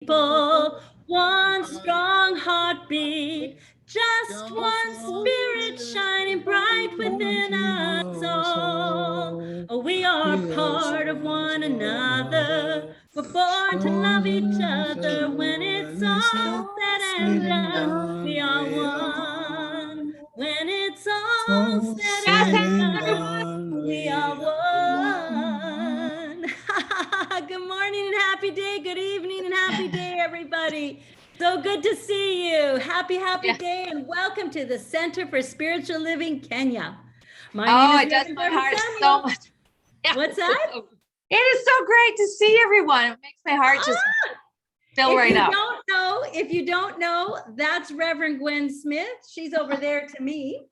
people, one strong heartbeat, just one spirit shining bright within us all. Oh, we are part of one another. We're born to love each other. When it's all said and done, we are one. When it's all said and done, we are one. Good morning and happy day. Good evening and happy day, everybody. So good to see you. Happy day, and welcome to the Center for Spiritual Living Kenya. My name is it does my heart Samuel. so much. What's that? It is so great to see everyone. It makes my heart just fill right up. If you don't know, that's Reverend Gwen Smith. She's over there to me.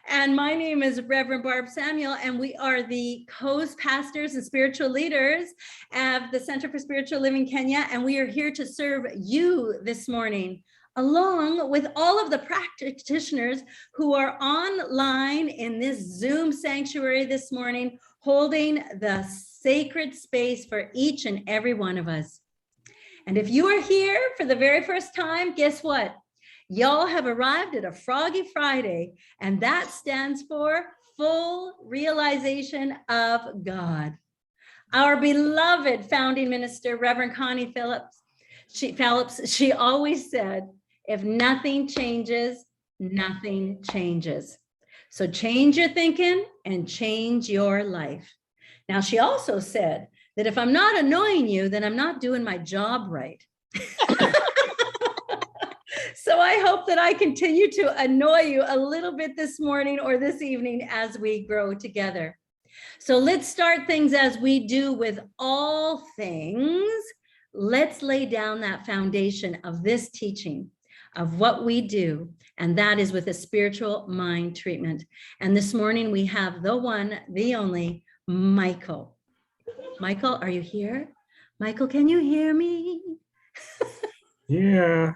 And my name is Reverend Barb Samuel, and we are the co-pastors and spiritual leaders of the Center for Spiritual Living Kenya, and we are here to serve you this morning, along with all of the practitioners who are online in this Zoom sanctuary this morning, holding the sacred space for each and every one of us. And if you are here for the very first time, guess what? Y'all have arrived at a Froggy Friday, and that stands for full realization of God. Our beloved founding minister, Reverend Connie Phillips, she always said, if nothing changes, nothing changes. So change your thinking and change your life. Now, she also said that if I'm not annoying you, then I'm not doing my job right. So I hope that I continue to annoy you a little bit this morning or this evening as we grow together. So let's start things as we do with all things. Let's lay down that foundation of this teaching of what we do, and that is with a spiritual mind treatment. And this morning we have the one, the only, Michael. Michael, are you here? Michael, can you hear me? Yeah.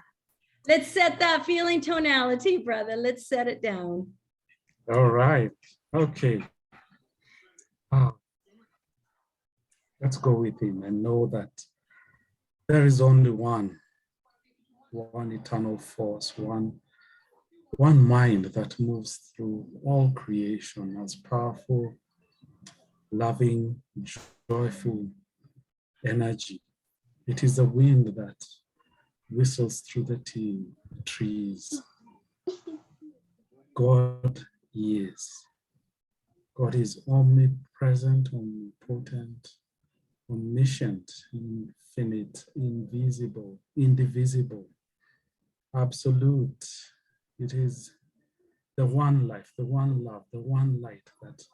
Let's set that feeling tonality, brother. Let's set it down. All right. Okay. Let's go with him and know that there is only one eternal force, one mind that moves through all creation as powerful, loving, joyful energy. It is the wind that whistles through the trees. God is. God is omnipresent, omnipotent, omniscient, infinite, invisible, indivisible, absolute. It is the one life, the one love, the one light that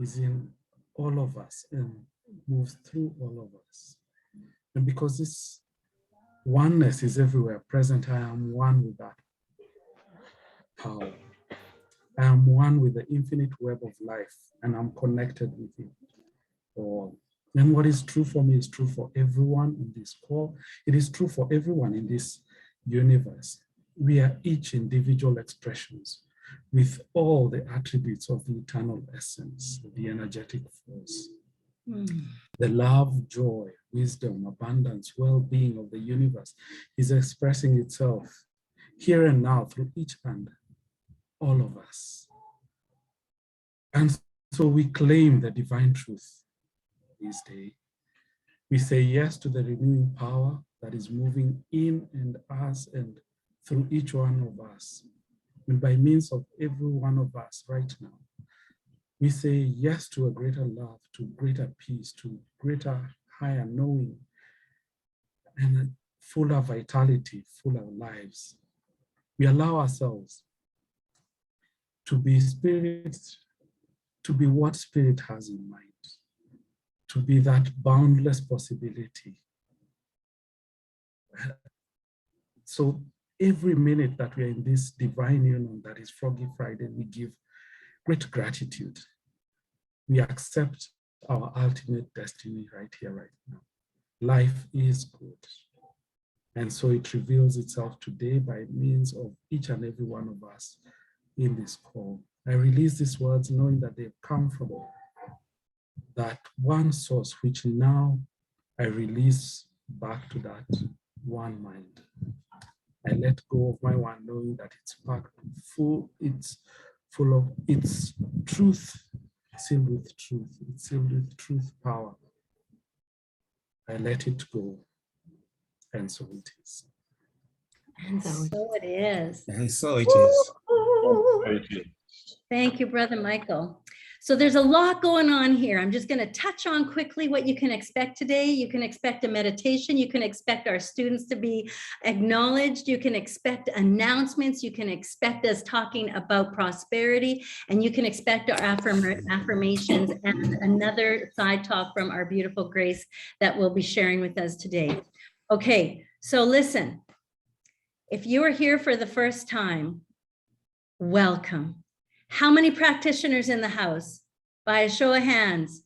is in all of us and moves through all of us. And because this oneness is everywhere present, I am one with that power. I am one with the infinite web of life, and I'm connected with it all. And what is true for me is true for everyone in this call. It is true for everyone in this universe. We are each individual expressions with all the attributes of the eternal essence, the energetic force. The love, joy, wisdom, abundance, well-being of the universe is expressing itself here and now through each and all of us. And so we claim the divine truth this day. We say yes to the renewing power that is moving in and us and through each one of us, and by means of every one of us right now. We say yes to a greater love, to greater peace, to greater higher knowing, and a fuller vitality, fuller lives. We allow ourselves to be spirit, to be what spirit has in mind, to be that boundless possibility. So every minute that we are in this divine union that is Froggy Friday, we give great gratitude. We accept our ultimate destiny right here, right now. Life is good. And so it reveals itself today by means of each and every one of us in this call. I release these words knowing that they've come from that one source, which now I release back to that one mind. I let go of my one, knowing that it's packed full, it's full of its truth, sealed with truth, it's sealed with truth power. I let it go, and so it is. And so it is. And so it is. Ooh. Thank you, Brother Michael. So there's a lot going on here. I'm just going to touch on quickly what you can expect today. You can expect a meditation. You can expect our students to be acknowledged. You can expect announcements. You can expect us talking about prosperity, and you can expect our affirmations and another side talk from our beautiful Grace that we'll be sharing with us today. Okay, so listen, if you are here for the first time, welcome. How many practitioners in the house? By a show of hands.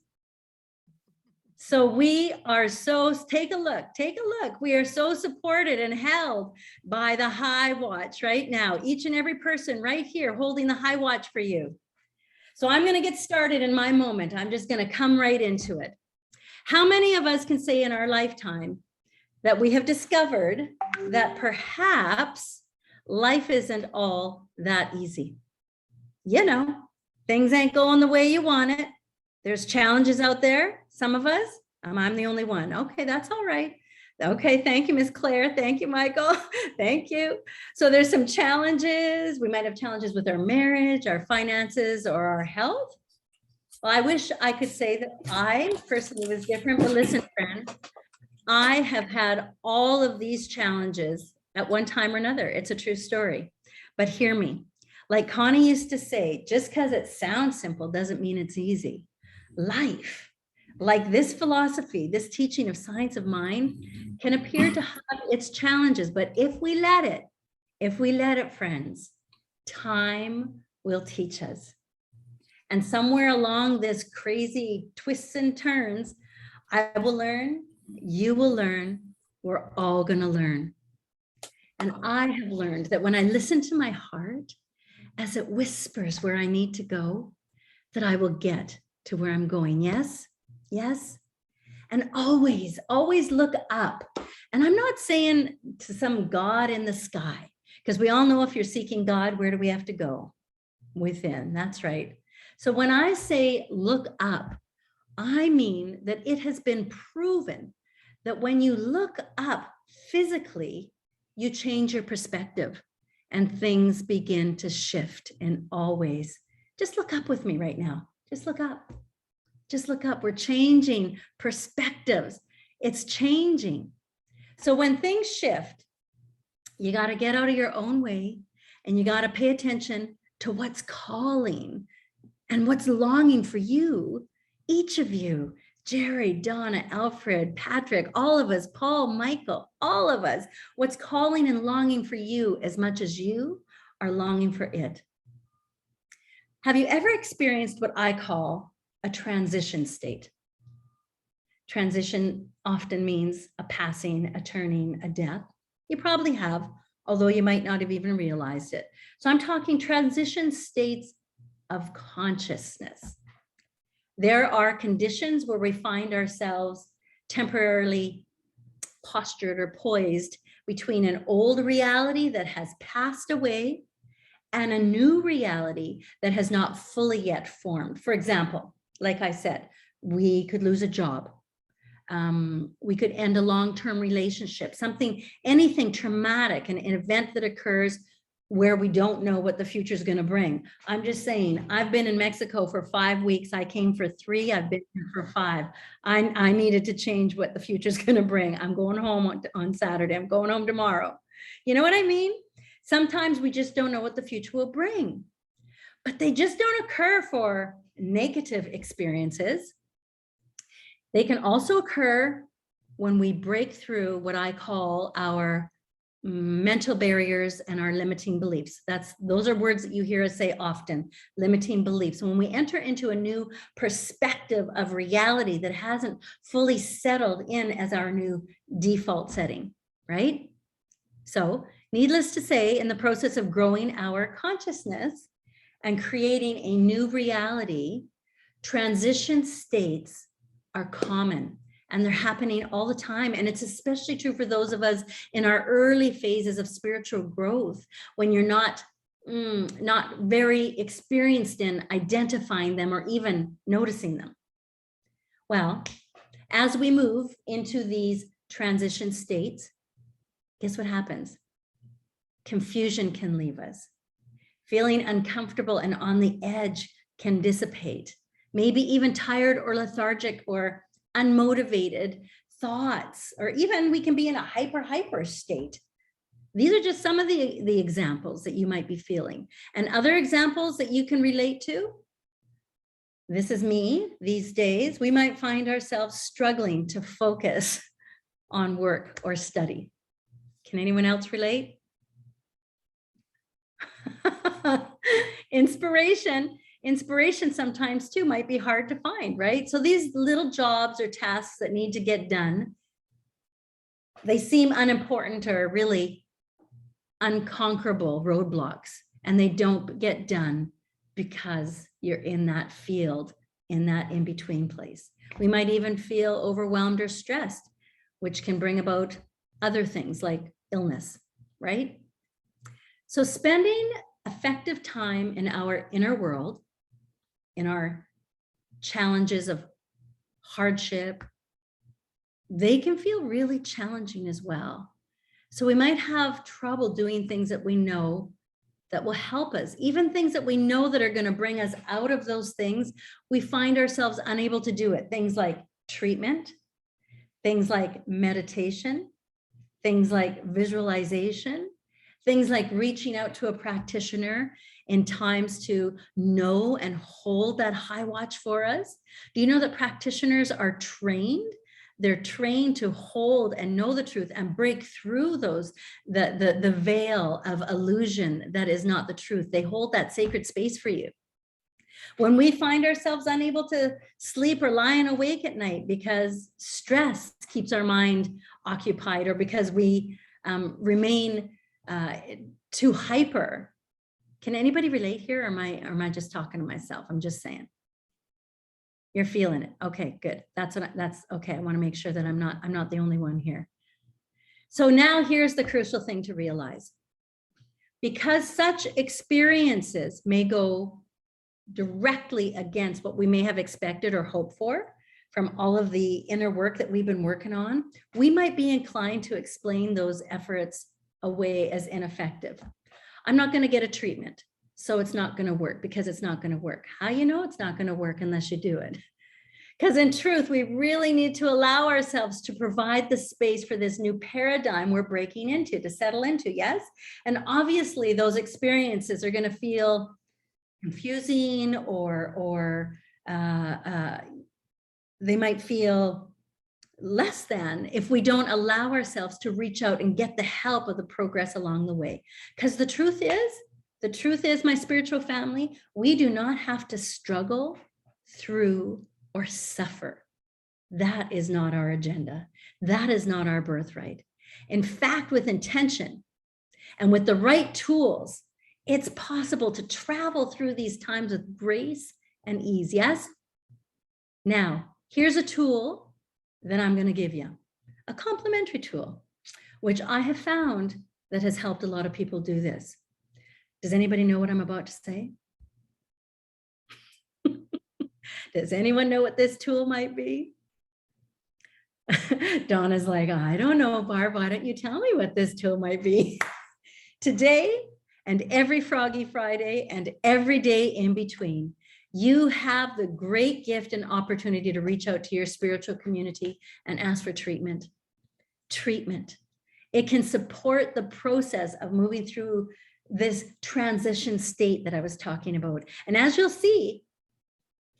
So we are so, take a look. We are so supported and held by the high watch right now. Each and every person right here holding the high watch for you. So I'm going to get started in my moment. I'm just going to come right into it. How many of us can say in our lifetime that we have discovered that perhaps life isn't all that easy? You know, things ain't going the way you want it. There's challenges out there. Some of us, I'm the only one. Okay, that's all right. Okay, thank you, Miss Claire. Thank you, Michael. Thank you. So there's some challenges. We might have challenges with our marriage, our finances, or our health. Well, I wish I could say that I personally was different, but listen, friend, I have had all of these challenges at one time or another. It's a true story. But hear me. Like Connie used to say, just because it sounds simple doesn't mean it's easy. Life, like this philosophy, this teaching of science of mind, can appear to have its challenges, but if we let it, friends, time will teach us. And somewhere along this crazy twists and turns, I will learn, you will learn, we're all gonna learn. And I have learned that when I listen to my heart, as it whispers where I need to go, that I will get to where I'm going. Yes, yes. And always, always look up. And I'm not saying to some God in the sky, because we all know if you're seeking God, where do we have to go? Within, that's right. So when I say look up, I mean that it has been proven that when you look up physically, you change your perspective. And things begin to shift in all ways. Just look up with me right now. Just look up. Just look up. We're changing perspectives. It's changing. So when things shift, you got to get out of your own way and you got to pay attention to what's calling and what's longing for you, each of you. Jerry, Donna, Alfred, Patrick, all of us, Paul, Michael, all of us, what's calling and longing for you as much as you are longing for it. Have you ever experienced what I call a transition state? Transition often means a passing, a turning, a death. You probably have, although you might not have even realized it. So I'm talking transition states of consciousness. There are conditions where we find ourselves temporarily postured or poised between an old reality that has passed away and a new reality that has not fully yet formed. For example, like I said, we could lose a job. We could end a long-term relationship, anything traumatic, an event that occurs where we don't know what the future is going to bring. I'm just saying, I've been in Mexico for 5 weeks. I came for 3. I've been here for 5. I needed to change what the future is going to bring. I'm going home on Saturday. I'm going home tomorrow. You know what I mean? Sometimes we just don't know what the future will bring, but they just don't occur for negative experiences. They can also occur when we break through what I call our mental barriers and our limiting beliefs. Those are words that you hear us say often, limiting beliefs. When we enter into a new perspective of reality that hasn't fully settled in as our new default setting, right? So needless to say, in the process of growing our consciousness and creating a new reality, transition states are common and they're happening all the time. And it's especially true for those of us in our early phases of spiritual growth, when you're not very experienced in identifying them or even noticing them. Well, as we move into these transition states, guess what happens? Confusion can leave us. Feeling uncomfortable and on the edge can dissipate. Maybe even tired or lethargic or unmotivated thoughts, or even we can be in a hyper state. These are just some of the examples that you might be feeling. And other examples that you can relate to. This is me these days. We might find ourselves struggling to focus on work or study. Can anyone else relate? Inspiration sometimes too might be hard to find, right? So these little jobs or tasks that need to get done, they seem unimportant or really unconquerable roadblocks, and they don't get done because you're in that field, in that in-between place. We might even feel overwhelmed or stressed, which can bring about other things like illness, right? So spending effective time in our inner world, in our challenges of hardship, they can feel really challenging as well. So we might have trouble doing things that we know that will help us, even things that we know that are going to bring us out of those things. We find ourselves unable to do it. Things like treatment, things like meditation, things like visualization, things like reaching out to a practitioner in times to know and hold that high watch for us. Do you know that practitioners are trained? They're trained to hold and know the truth and break through those, the veil of illusion that is not the truth. They hold that sacred space for you. When we find ourselves unable to sleep or lying awake at night because stress keeps our mind occupied, or because we remain too hyper. Can anybody relate here, or am I just talking to myself? I'm just saying. You're feeling it. Okay, good. That's okay. I want to make sure that I'm not the only one here. So now here's the crucial thing to realize. Because such experiences may go directly against what we may have expected or hoped for from all of the inner work that we've been working on, we might be inclined to explain those efforts away as ineffective. I'm not going to get a treatment, so it's not going to work, because it's not going to work. How you know it's not going to work unless you do it? Because in truth, we really need to allow ourselves to provide the space for this new paradigm we're breaking into, to settle into, yes? And obviously those experiences are going to feel confusing, or they might feel less than if we don't allow ourselves to reach out and get the help of the progress along the way. Because the truth is, my spiritual family, we do not have to struggle through or suffer. That is not our agenda. That is not our birthright. In fact, with intention and with the right tools, it's possible to travel through these times with grace and ease. Yes? Now, here's a tool that I'm going to give you, a complimentary tool, which I have found that has helped a lot of people do this. Does anybody know what I'm about to say? Does anyone know what this tool might be? Donna's like, I don't know, Barb, why don't you tell me what this tool might be? Today and every Froggy Friday and every day in between, you have the great gift and opportunity to reach out to your spiritual community and ask for treatment. Treatment. It can support the process of moving through this transition state that I was talking about. And as you'll see,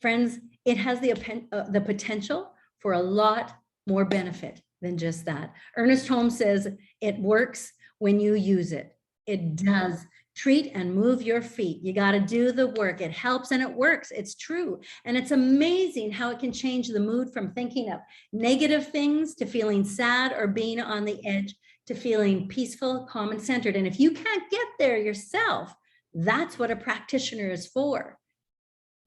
friends, it has the potential for a lot more benefit than just that. Ernest Holmes says it works when you use it. It does. Treat and move your feet. You got to do the work. It helps and it works. It's true. And it's amazing how it can change the mood from thinking of negative things to feeling sad or being on the edge to feeling peaceful, calm, and centered. And if you can't get there yourself, that's what a practitioner is for.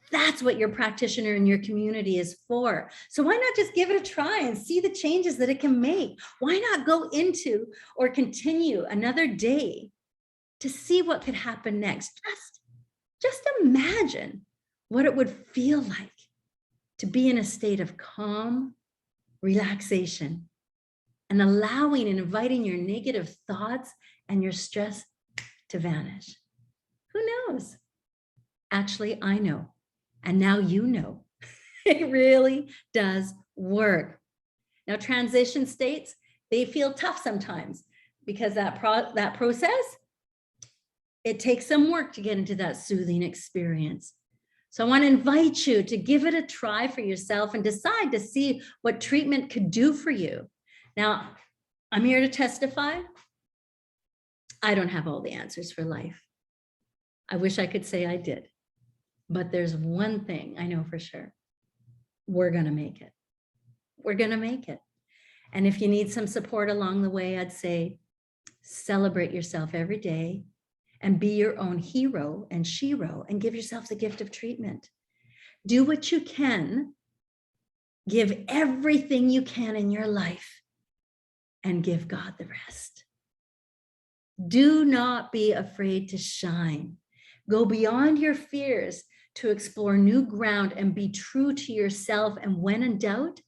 That's what your practitioner in your community is for. So why not just give it a try and see the changes that it can make? Why not go into or continue another day to see what could happen next? Just imagine what it would feel like to be in a state of calm, relaxation, and allowing and inviting your negative thoughts and your stress to vanish. Who knows? Actually, I know. And now you know. It really does work. Now, transition states, they feel tough sometimes because that process, it takes some work to get into that soothing experience. So I want to invite you to give it a try for yourself and decide to see what treatment could do for you. Now, I'm here to testify. I don't have all the answers for life. I wish I could say I did. But there's one thing I know for sure. We're going to make it. We're going to make it. And if you need some support along the way, I'd say celebrate yourself every day and be your own hero and shero and give yourself the gift of treatment. Do what you can. Give everything you can in your life and give God the rest. Do not be afraid to shine. Go beyond your fears to explore new ground and be true to yourself. And when in doubt,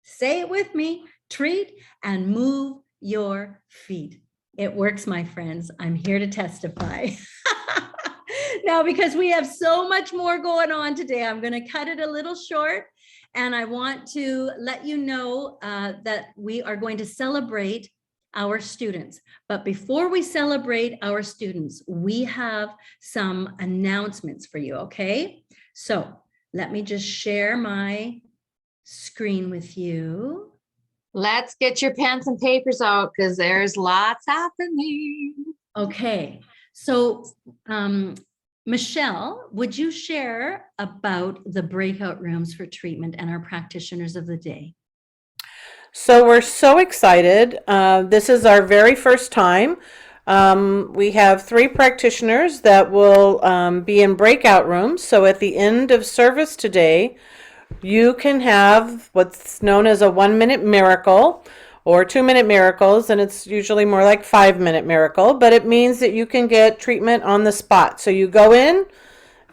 say it with me, treat and move your feet. It works, my friends. I'm here to testify. Now, because we have so much more going on today, I'm going to cut it a little short. And I want to let you know that we are going to celebrate our students. But before we celebrate our students, we have some announcements for you, okay? So let me just share my screen with you. Let's get your pens and papers out because there's lots happening. Okay, so Michelle, would you share about the breakout rooms for treatment and our practitioners of the day? So we're so excited. This is our very first time. We have 3 practitioners that will be in breakout rooms. So at the end of service today, you can have what's known as a 1-minute miracle or 2-minute miracles, and it's usually more like 5-minute miracle, but it means that you can get treatment on the spot. So you go in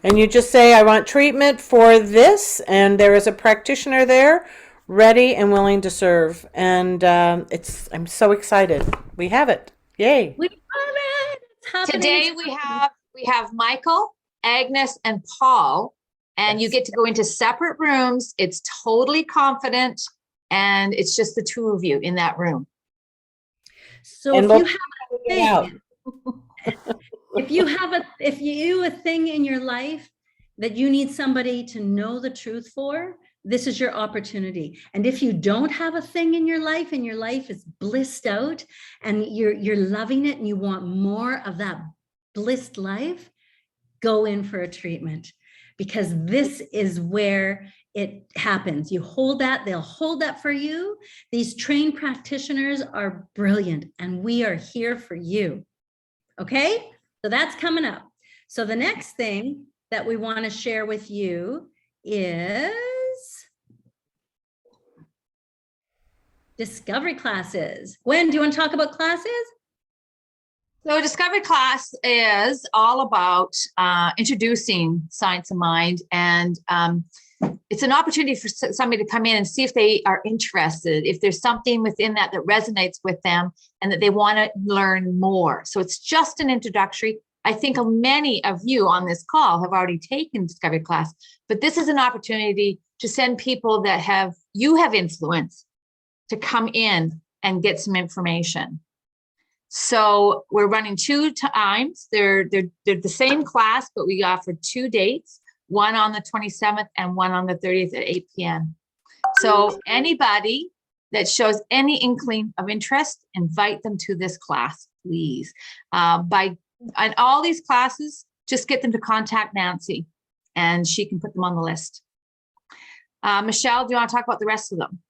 and you just say, I want treatment for this, and there is a practitioner there ready and willing to serve. And I'm so excited. We have it. Yay. We love it. It's happening. Today we have Michael, Agnes, and Paul, and you get to go into separate rooms. It's totally confident, and it's just the 2 of you in that room. So And if we'll you have a thing, if you a thing in your life that you need somebody to know the truth for, this is your opportunity. And if you don't have a thing in your life and your life is blissed out and you're loving it and you want more of that blissed life, go in for a treatment, because this is where it happens. You hold that, they'll hold that for you. These trained practitioners are brilliant and we are here for you. Okay, so that's coming up. So the next thing that we want to share with you is discovery classes. Gwen, do you want to talk about classes? So Discovery class is all about introducing Science of Mind, and it's an opportunity for somebody to come in and see if they are interested, if there's something within that resonates with them and that they want to learn more. So it's just an introductory. I think many of you on this call have already taken Discovery class, but this is an opportunity to send people that you have influence to come in and get some information. So we're running 2 times. They're the same class, but we offer 2 dates, one on the 27th and one on the 30th at 8 p.m. So anybody that shows any inkling of interest, invite them to this class, please. On all these classes, just get them to contact Nancy and she can put them on the list. Michelle, do you want to talk about the rest of them?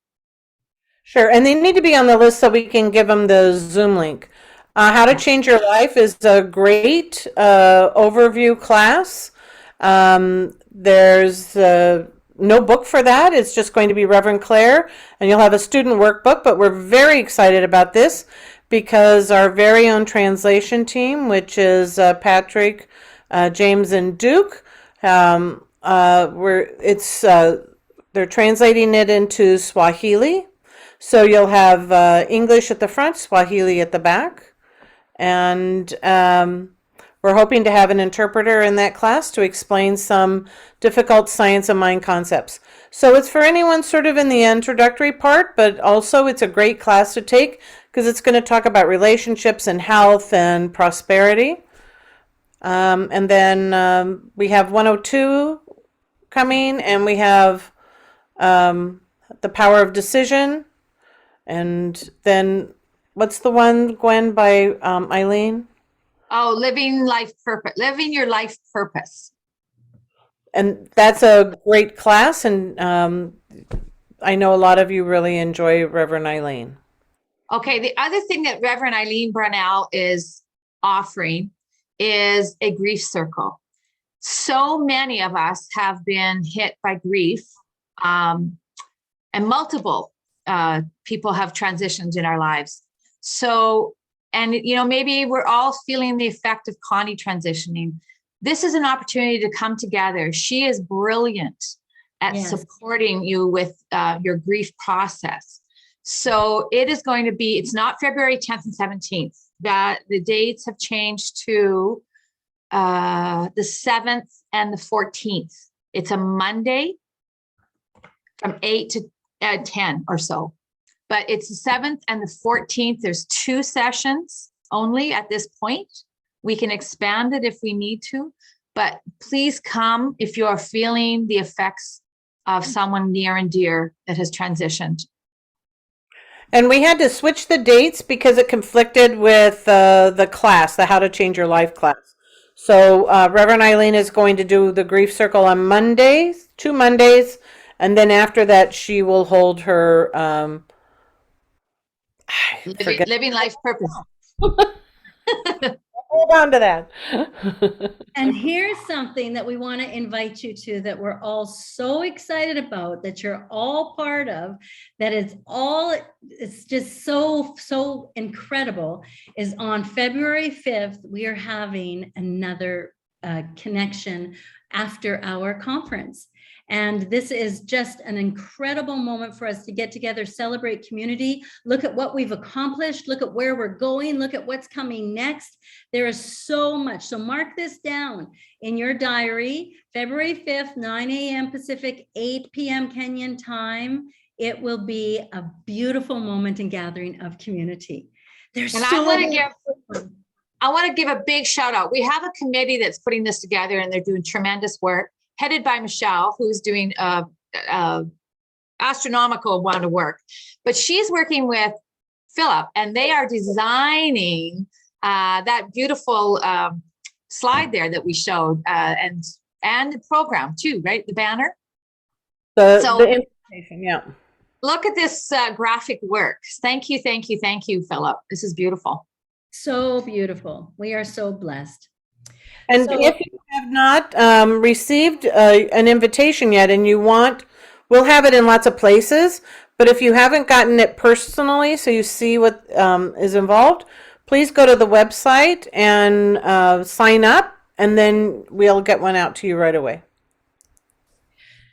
Sure. And they need to be on the list so we can give them the Zoom link. How to Change Your Life is a great overview class. There's no book for that. It's just going to be Reverend Claire, and you'll have a student workbook, but we're very excited about this because our very own translation team, which is Patrick, James, and Duke, they're translating it into Swahili. So you'll have English at the front, Swahili at the back. And we're hoping to have an interpreter in that class to explain some difficult science of mind concepts. So it's for anyone sort of in the introductory part, but also it's a great class to take because it's going to talk about relationships and health and prosperity. And then we have 102 coming, and we have The Power of Decision. And then what's the one, Gwen, by Eileen? Oh, living your life purpose. And that's a great class. And I know a lot of you really enjoy Reverend Eileen. Okay, the other thing that Reverend Eileen Brunel is offering is a grief circle. So many of us have been hit by grief, and multiple people have transitioned in our lives. So, and maybe we're all feeling the effect of Connie transitioning. This is an opportunity to come together. She is brilliant at supporting you with your grief process. So it is going to be, it's not February 10th and 17th. That the dates have changed to the 7th and the 14th. It's a Monday from 8 to 10 or so. But it's the 7th and the 14th. There's 2 sessions only at this point. We can expand it if we need to, but please come if you are feeling the effects of someone near and dear that has transitioned. And we had to switch the dates because it conflicted with the class, the How to Change Your Life class. So Reverend Eileen is going to do the grief circle on Mondays, 2 Mondays, and then after that she will hold her living life purpose. Hold on to that. And here's something that we want to invite you to that we're all so excited about, that you're all part of, that it's just so incredible, is on February 5th, we are having another connection after our conference. And this is just an incredible moment for us to get together, celebrate community, look at what we've accomplished, look at where we're going, look at what's coming next. There is so much. So mark this down in your diary, February 5th, 9 a.m. Pacific, 8 p.m. Kenyan time. It will be a beautiful moment and gathering of community. I want to give a big shout out. We have a committee that's putting this together, and they're doing tremendous work, headed by Michelle, who's doing astronomical amount of work. But she's working with Philip, and they are designing that beautiful slide there that we showed, and the program too, right? The banner. The invitation, yeah. Look at this graphic work. Thank you, Philip. This is beautiful. So beautiful. We are so blessed. And if you have not received an invitation yet and you want, we'll have it in lots of places, but if you haven't gotten it personally so you see what is involved, please go to the website and sign up, and then we'll get one out to you right away.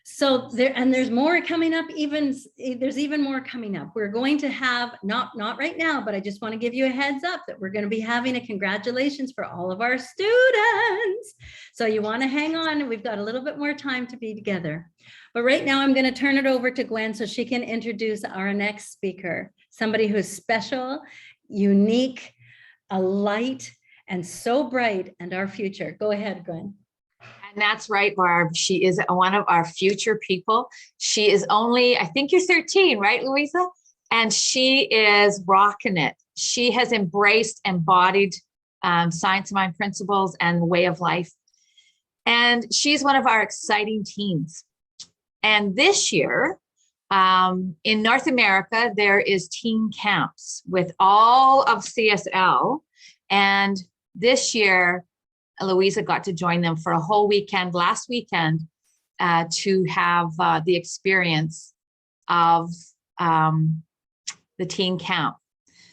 So there's more coming up. There's even more coming up. We're going to have, not right now, but I just want to give you a heads up that we're going to be having a congratulations for all of our students. So you want to hang on. We've got a little bit more time to be together. But right now I'm going to turn it over to Gwen so she can introduce our next speaker, somebody who's special, unique, a light, and so bright, and our future. Go ahead, Gwen. And that's right, Barb. She is one of our future people. She is only, I think you're 13, right, Louisa? And she is rocking it. She has embraced, embodied science of mind principles and the way of life. And she's one of our exciting teens. And this year, in North America, there is teen camps with all of CSL. And this year, Louisa got to join them for a whole weekend last weekend to have the experience of the teen camp.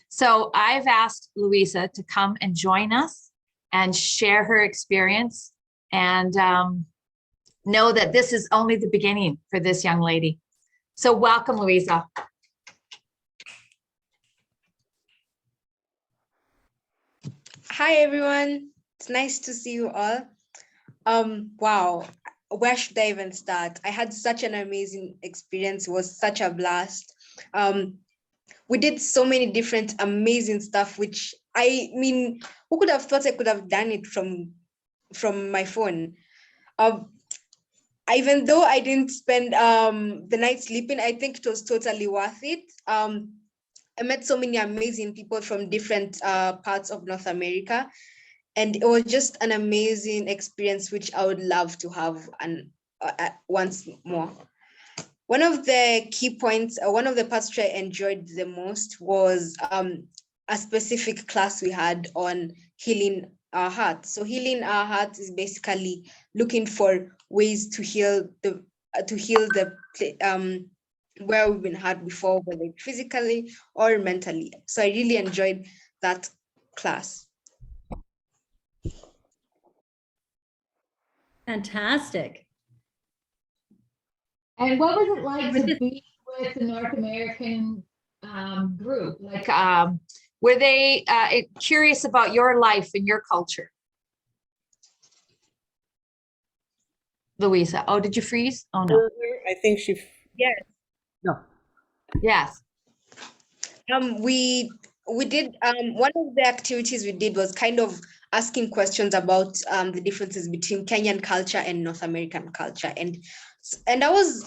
So I've asked Louisa to come and join us and share her experience, and know that this is only the beginning for this young lady. So welcome, Louisa. Hi everyone, it's nice to see you all. Wow, where should I even start? I had such an amazing experience. It was such a blast. We did so many different amazing stuff, which I mean, who could have thought I could have done it from my phone? Even though I didn't spend the night sleeping, I think it was totally worth it. I met so many amazing people from different parts of North America, and it was just an amazing experience, which I would love to have once more. One of the key points, one of the parts which I enjoyed the most was a specific class we had on healing our heart. So healing our heart is basically looking for ways to heal the where we've been hurt before, whether physically or mentally. So I really enjoyed that class. Fantastic. And what was it like to be with the North American group? Like, were they curious about your life and your culture? Louisa, oh, did you freeze? Oh no. I think she. Yes. No. Yes. We did one of the activities we did was kind of asking questions about the differences between Kenyan culture and North American culture, and I was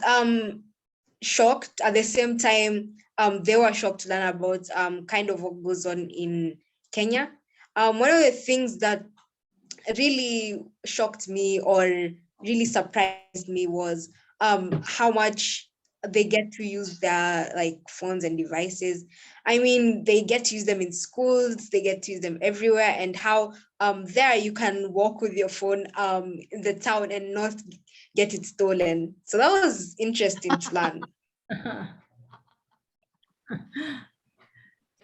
shocked at the same time. They were shocked to learn about kind of what goes on in Kenya. One of the things that really shocked me or really surprised me was how much they get to use their like phones and devices. I mean, they get to use them in schools, they get to use them everywhere, and how there you can walk with your phone in the town and not get it stolen. So that was interesting to learn.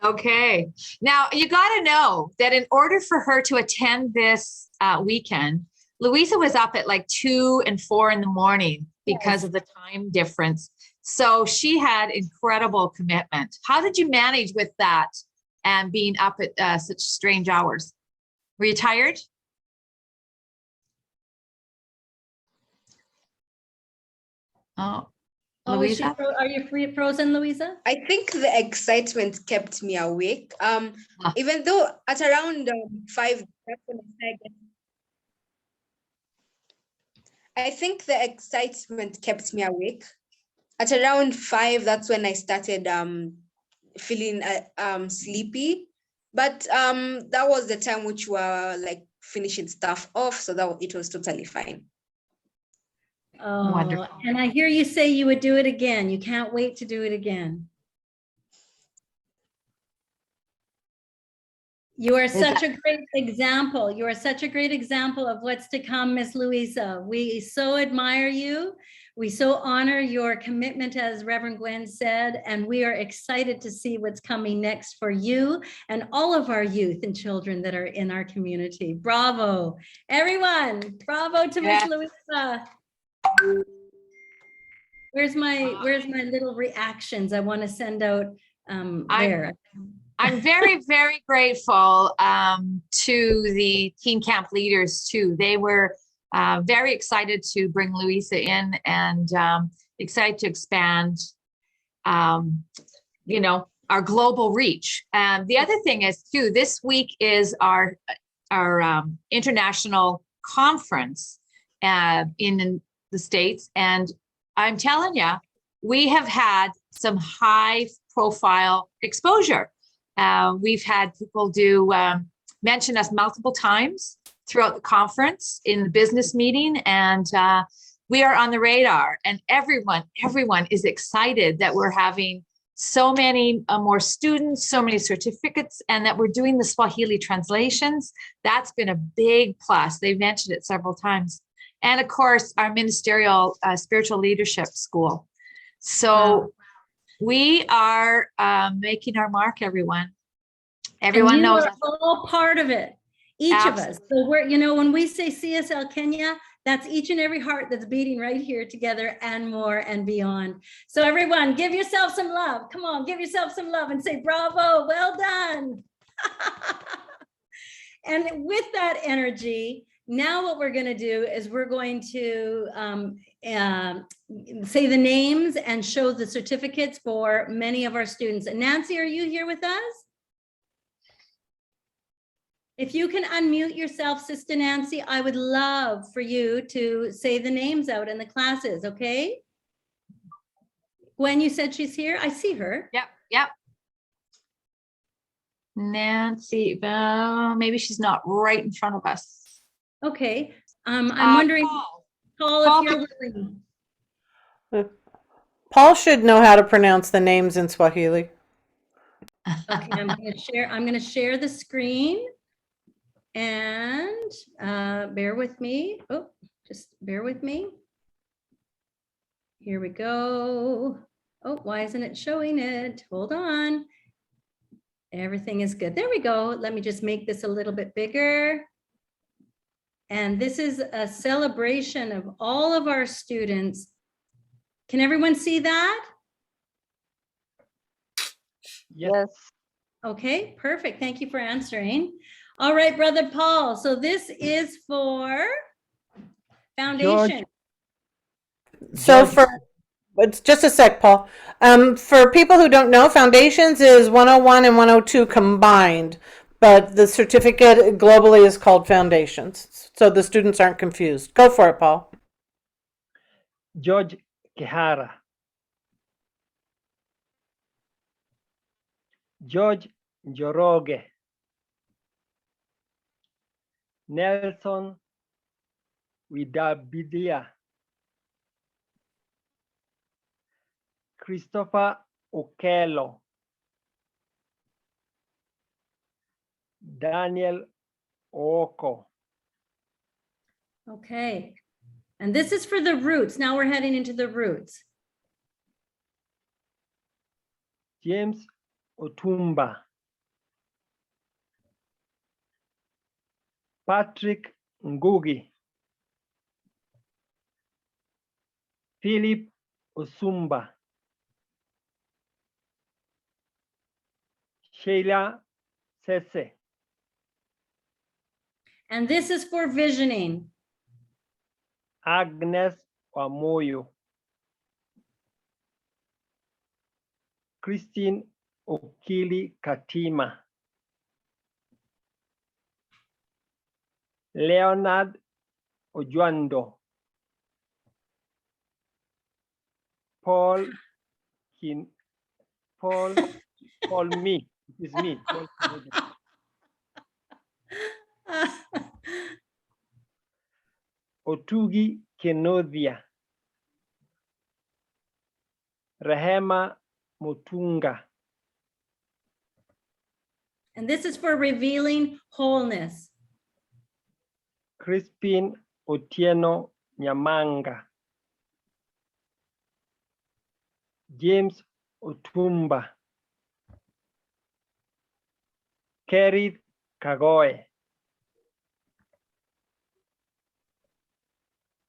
Okay. Now you got to know that in order for her to attend this weekend, Louisa was up at like 2 and 4 in the morning because of the time difference. So she had incredible commitment. How did you manage with that and being up at such strange hours? Were you tired? Oh, Louisa? Are you frozen, Louisa? I think the excitement kept me awake. Even though at around 5, that's when I think the excitement kept me awake. At around 5, that's when I started feeling sleepy. But that was the time which were like finishing stuff off, so that it was totally fine. Oh, Wonderful. and I hear you say you would do it again. You can't wait to do it again. You are such a great example. You are such a great example of what's to come, Miss Louisa. We so admire you. We so honor your commitment, as Reverend Gwen said, and we are excited to see what's coming next for you and all of our youth and children that are in our community. Bravo, everyone. Bravo to Miss Louisa. Where's my little reactions? I want to send out there. I'm very, very grateful to the teen camp leaders too. They were very excited to bring Louisa in and excited to expand, our global reach. And the other thing is too, this week is our international conference in the States. And I'm telling you, we have had some high profile exposure. We've had people mention us multiple times throughout the conference in the business meeting, and we are on the radar, and everyone is excited that we're having so many more students, so many certificates, and that we're doing the Swahili translations. That's been a big plus. They mentioned it several times. And of course, our ministerial spiritual leadership school. So we are making our mark, everyone. Everyone and you knows. are all part of it, each of us. So we're, you know, when we say CSL Kenya, that's each and every heart that's beating right here together and more and beyond. So everyone, give yourself some love. Come on, give yourself some love and say, bravo, well done. And with that energy, now what we're going to do is we're going to say the names and show the certificates for many of our students. And Nancy, are you here with us? If you can unmute yourself, Sister Nancy, I would love for you to say the names out in the classes, okay? Gwen, you said she's here. I see her. Yep. Nancy, maybe she's not right in front of us. Okay. I'm wondering, Paul, if you're willing. Paul should know how to pronounce the names in Swahili. Okay, I'm going to share the screen. And bear with me. Oh, just bear with me. Here we go. Oh, why isn't it showing it? Hold on. Everything is good. There we go. Let me just make this a little bit bigger. And this is a celebration of all of our students. Can everyone see that? Yes. Okay, perfect. Thank you for answering. All right, Brother Paul. So this is for foundation. So it's just a sec, Paul. For people who don't know, foundations is 101 and 102 combined, but the certificate globally is called foundations. So the students aren't confused. Go for it, Paul. George Kehara. George Njoroge. Nelson Widabidia. Christopher Okello. Daniel Oko. Okay. And this is for the roots. Now we're heading into the roots. James Otumba. Patrick Ngugi. Philip Osumba. Sheila Sese. And this is for visioning. Agnes Wamoyo. Christine Okili Katima. Leonard Ojuando. Paul me. It is me. Otugi Kenodia. Rehema Mutunga. And this is for revealing wholeness. Crispin Otieno Nyamanga. James Otumba. Kerry Kagoe.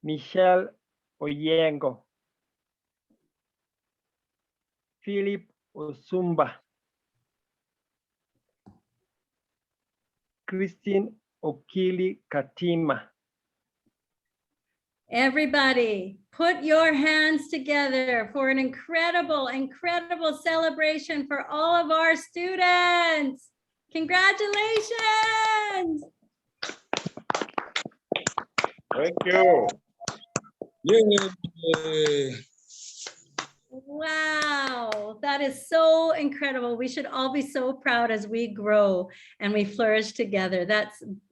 Michelle Oyengo. Philip Osumba. Christine Okili Katima. Everybody, put your hands together for an incredible, incredible celebration for all of our students. Congratulations. Thank you. Yay. Wow, that is so incredible. We should all be so proud as we grow and we flourish together.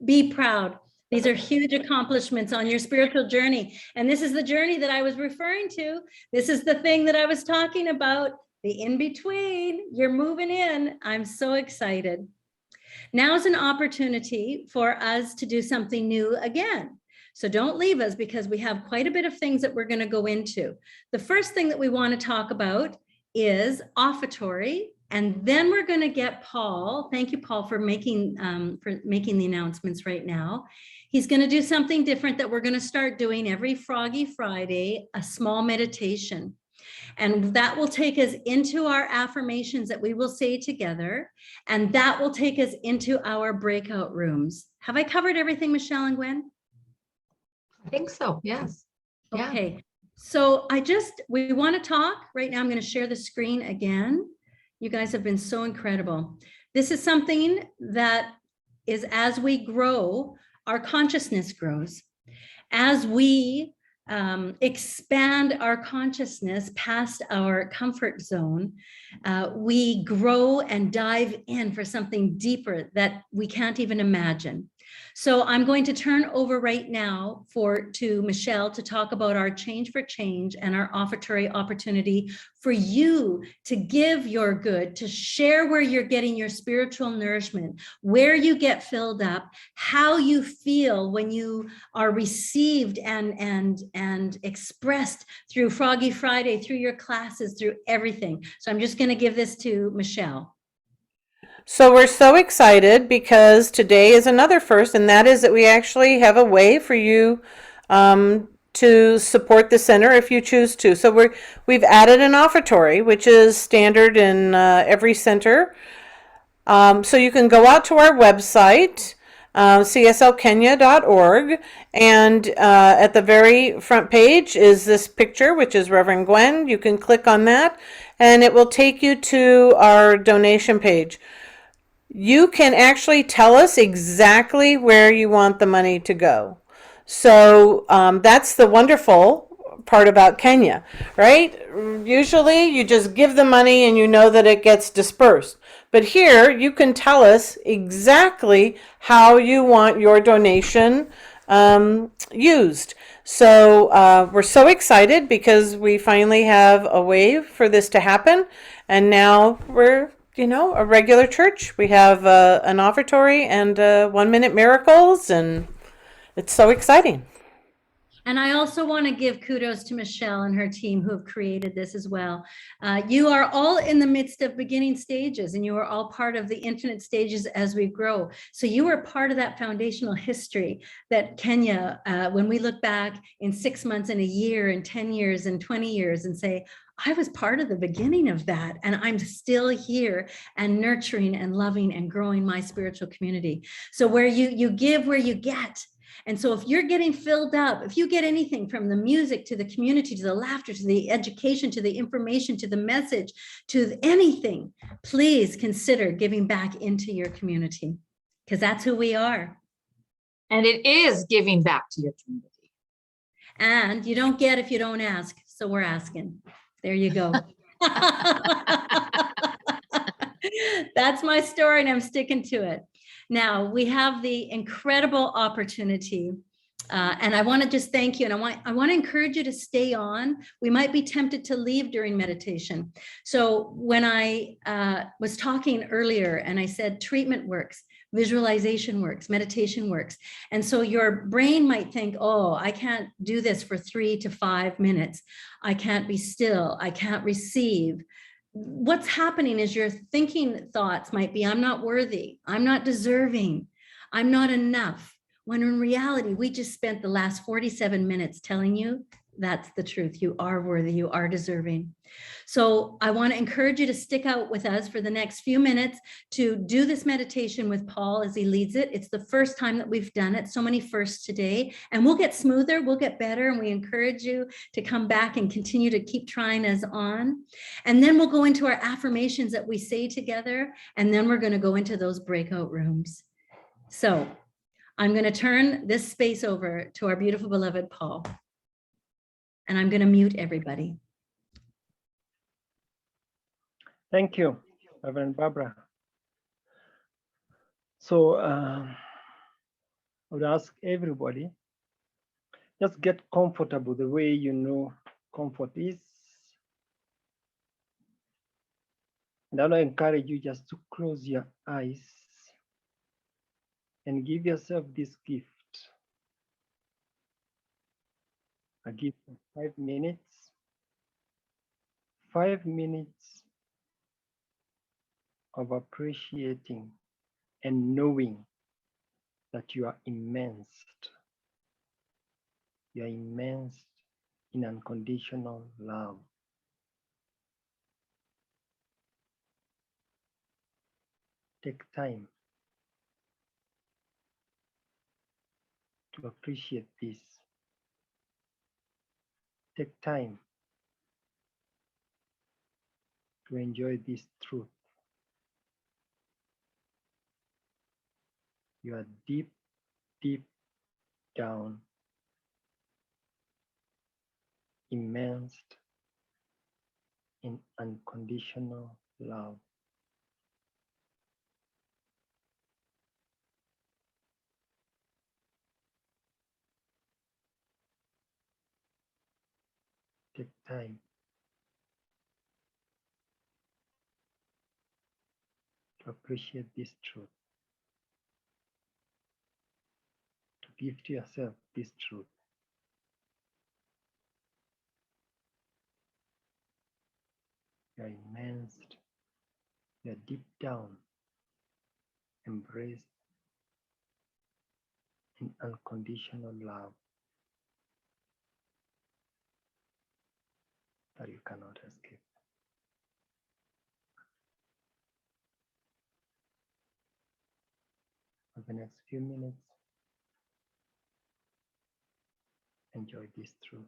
Be proud. These are huge accomplishments on your spiritual journey. And this is the journey that I was referring to. This is the thing that I was talking about the in-between. You're moving in. I'm so excited. Now's an opportunity for us to do something new again. So don't leave us because we have quite a bit of things that we're going to go into. The first thing that we want to talk about is offertory. And then we're going to get Paul. Thank you, Paul, for making the announcements right now. He's going to do something different that we're going to start doing every Froggy Friday, a small meditation. And that will take us into our affirmations that we will say together. And that will take us into our breakout rooms. Have I covered everything, Michelle and Gwen? I think so, yes. Yeah. Okay, so we want to talk right now. I'm going to share the screen again. You guys have been so incredible. This is something that is, as we grow, our consciousness grows. As we expand our consciousness past our comfort zone, we grow and dive in for something deeper that we can't even imagine. So I'm going to turn over right now to Michelle to talk about our Change for Change and our offertory opportunity for you to give your good, to share where you're getting your spiritual nourishment, where you get filled up, how you feel when you are received and expressed through Froggy Friday, through your classes, through everything. So I'm just going to give this to Michelle. So we're so excited because today is another first, and that is that we actually have a way for you to support the center if you choose to. So we've added an offertory, which is standard in every center. So you can go out to our website, cslkenya.org, and at the very front page is this picture, which is Reverend Gwen. You can click on that, and it will take you to our donation page. You can actually tell us exactly where you want the money to go. So that's the wonderful part about Kenya, right? Usually you just give the money and you know that it gets dispersed. But here you can tell us exactly how you want your donation used. So we're so excited because we finally have a way for this to happen. And now we're a regular church. We have an offertory and 1 minute miracles, and it's so exciting. And I also want to give kudos to Michelle and her team who have created this as well. You are all in the midst of beginning stages, and you are all part of the infinite stages as we grow. So you are part of that foundational history that Kenya, when we look back in 6 months and a year and 10 years and 20 years and say, I was part of the beginning of that, and I'm still here and nurturing and loving and growing my spiritual community. So where you give, where you get. And so if you're getting filled up, if you get anything from the music to the community, to the laughter, to the education, to the information, to the message, to anything, please consider giving back into your community, because that's who we are. And it is giving back to your community. And you don't get if you don't ask. So we're asking. There you go. That's my story, and I'm sticking to it. Now we have the incredible opportunity, and I want to just thank you, and I want to encourage you to stay on. We might be tempted to leave during meditation. So when I was talking earlier, and I said treatment works, visualization works, meditation works. And so your brain might think, oh, I can't do this for 3 to 5 minutes. I can't be still. I can't receive. What's happening is your thinking thoughts might be, I'm not worthy. I'm not deserving. I'm not enough. When in reality, we just spent the last 47 minutes telling you that's the truth. You are worthy. You are deserving. So I want to encourage you to stick out with us for the next few minutes to do this meditation with Paul as he leads it. It's the first time that we've done it. So many firsts today, and we'll get smoother, we'll get better. And we encourage you to come back and continue to keep trying us on. And then we'll go into our affirmations that we say together. And then we're going to go into those breakout rooms. So I'm going to turn this space over to our beautiful beloved Paul. And I'm going to mute everybody. Thank you, Reverend Barbara. So I would ask everybody, just get comfortable the way you know comfort is. And I want to encourage you just to close your eyes and give yourself this gift. A gift of 5 minutes. 5 minutes of appreciating and knowing that you are immersed. You are immersed in unconditional love. Take time to appreciate this. Take time to enjoy this truth. You are deep, deep down, immersed in unconditional love. Take time to appreciate this truth, to give to yourself this truth. You are immersed, you are deep down, embraced in unconditional love that you cannot escape. For the next few minutes, enjoy this truth.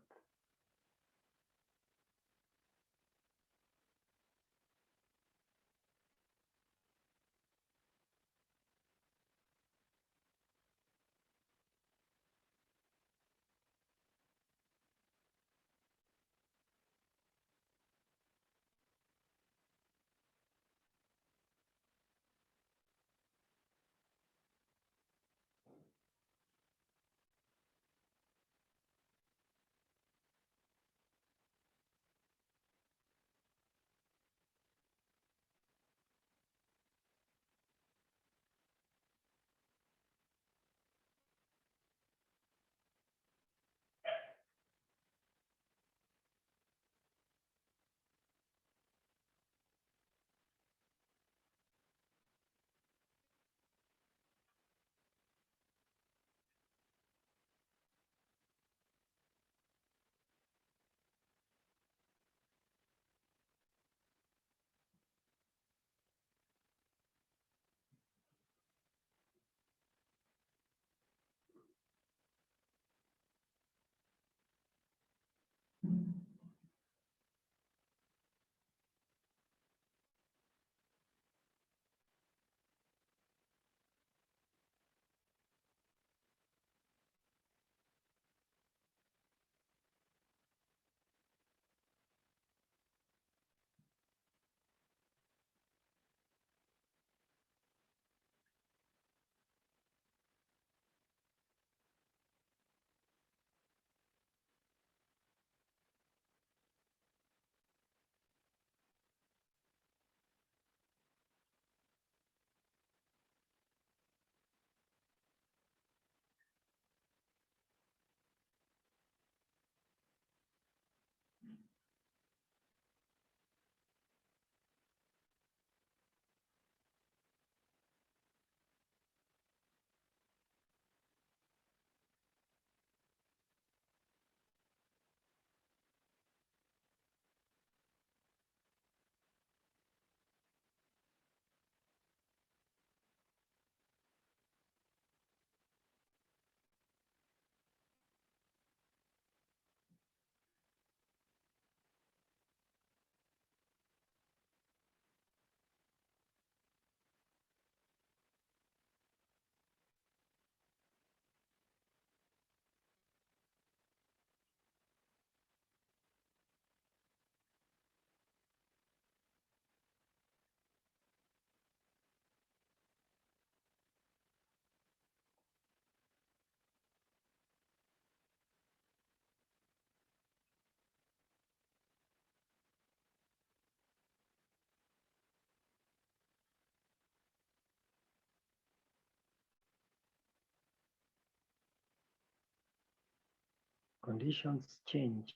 Conditions change,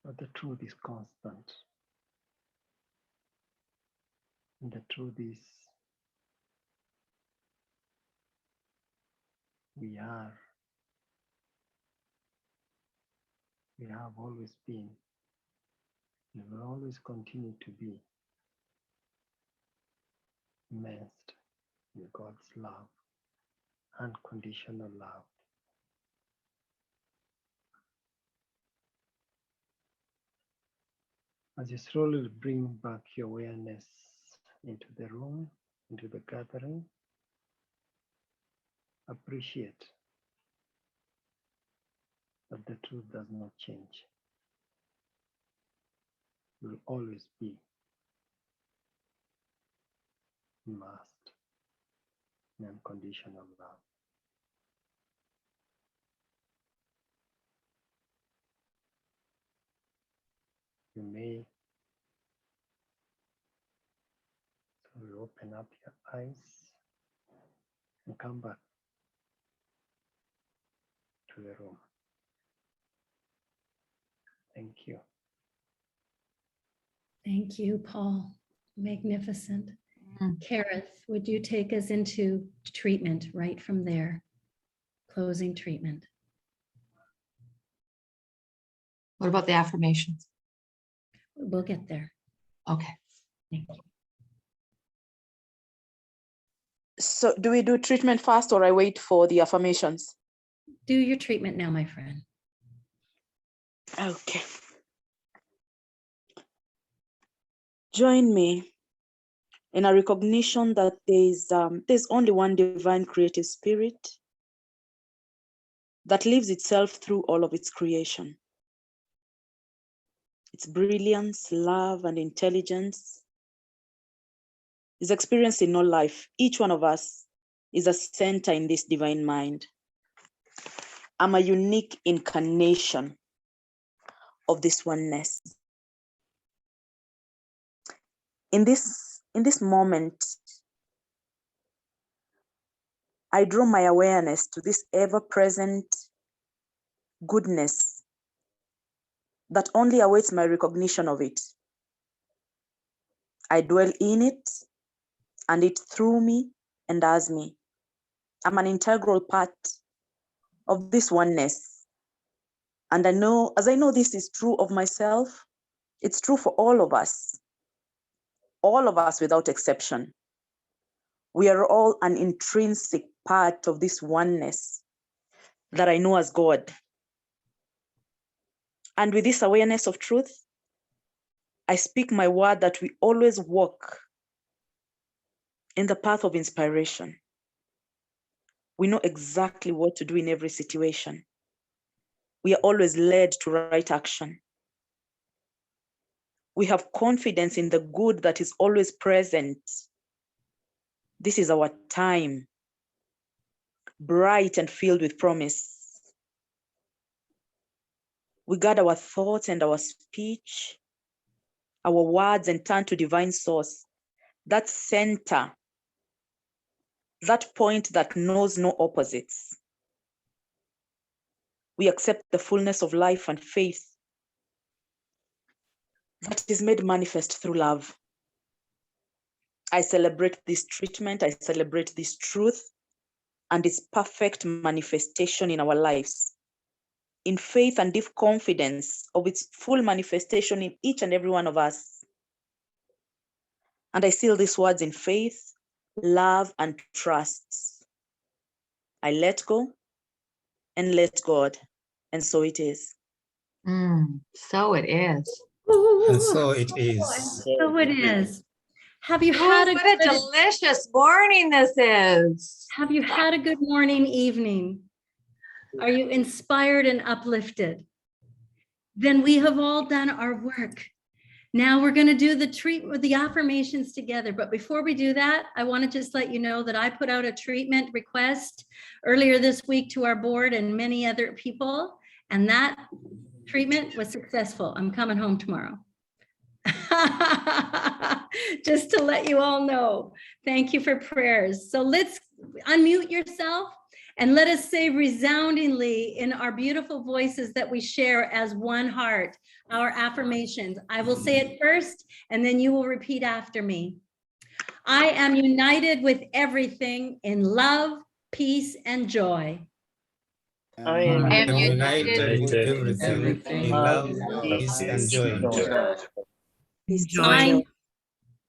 but the truth is constant. And the truth is, we have always been, and will always continue to be immersed in God's love, unconditional love. As you slowly bring back your awareness into the room, into the gathering, appreciate that the truth does not change. It will always be immersed in unconditional love. You may slowly open up your eyes and come back to the room. Thank you. Thank you, Paul. Magnificent. Mm. Kareth, would you take us into treatment right from there? Closing treatment. What about the affirmations? We'll get there. Okay. Thank you. So do we do treatment first or I wait for the affirmations? Do your treatment now, my friend. Okay. Join me in a recognition that there's only one divine creative spirit that lives itself through all of its creation. Its brilliance, love, and intelligence is experienced in all life. Each one of us is a center in this divine mind. I'm a unique incarnation of this oneness. In this moment, I draw my awareness to this ever-present goodness that only awaits my recognition of it. I dwell in it, and it through me and as me. I'm an integral part of this oneness. And as I know this is true of myself, it's true for all of us without exception. We are all an intrinsic part of this oneness that I know as God. And with this awareness of truth, I speak my word that we always walk in the path of inspiration. We know exactly what to do in every situation. We are always led to right action. We have confidence in the good that is always present. This is our time, bright and filled with promise. We guard our thoughts and our speech, our words, and turn to divine source, that center, that point that knows no opposites. We accept the fullness of life and faith that is made manifest through love. I celebrate this treatment, I celebrate this truth and its perfect manifestation in our lives, in faith and deep confidence of its full manifestation in each and every one of us. And I seal these words in faith, love, and trust. I let go and let God, and so it is. So it is. And so it is. So it is. Have you Oh, had what a delicious morning this is. Have you had a good morning, evening? Are you inspired and uplifted? Then we have all done our work. Now we're going to do the treatment with the affirmations together. But before we do that, I want to just let you know that I put out a treatment request earlier this week to our board and many other people, and that treatment was successful. I'm coming home tomorrow. Just to let you all know. Thank you for prayers. So let's unmute yourself And let us say resoundingly in our beautiful voices that we share as one heart, our affirmations. I will say it first, and then you will repeat after me. I am united with everything in love, peace, and joy. I am am united with united everything in love, love, peace, peace, and joy.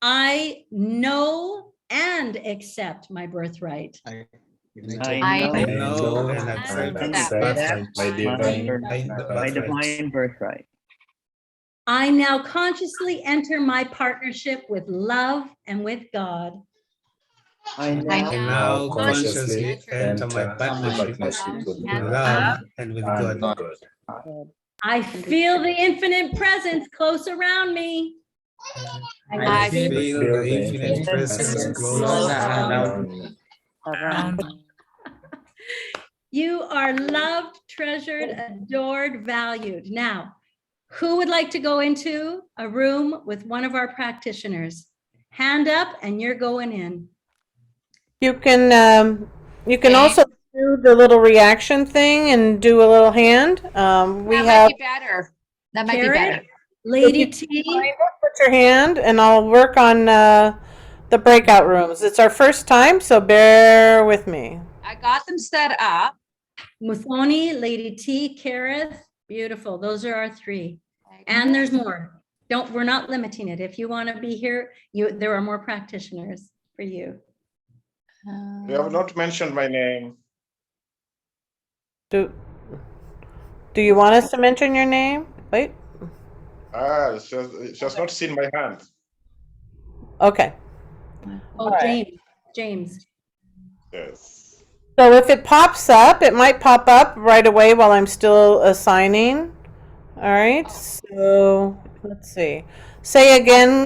I know and accept my birthright. I I know know and and accept my accept birthright. my divine my divine birthright. I now consciously enter my partnership with love and with God. I I I now now consciously enter my partnership with love and with God. I feel the infinite presence close around me. I feel the infinite presence close around me. You are loved, treasured, adored, valued. Now, who would like to go into a room with one of our practitioners? Hand up and you're going in. You can Okay. also do the little reaction thing and do a little hand. We That have might be better. That might be Carrot, better. Lady If T, put your hand and I'll work on the breakout rooms. It's our first time, so bear with me. I got them set up. Muthoni, Lady T, Carrot. Beautiful. Those are our three. And there's more. We're not limiting it. If you want to be here, there are more practitioners for you. You have not mentioned my name. Do you want us to mention your name? Wait. She has not seen my hand. Okay. Oh, right. James. Yes. So if it pops up, it might pop up right away while I'm still assigning. All right. So let's see. Say again,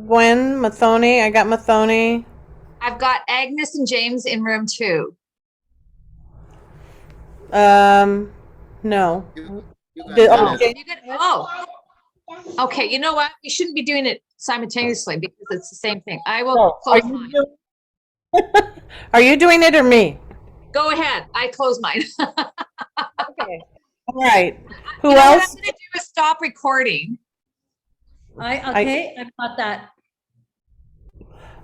Gwen, Mathoni. I got Mathoni. I've got Agnes and James in room 2. No. Okay. You know what? We shouldn't be doing it simultaneously because it's the same thing. I will Oh, close mine. Are you doing it or me? Go ahead. I close mine. Okay. All right. Who You know what else? I'm going to do is stop recording. I've got that.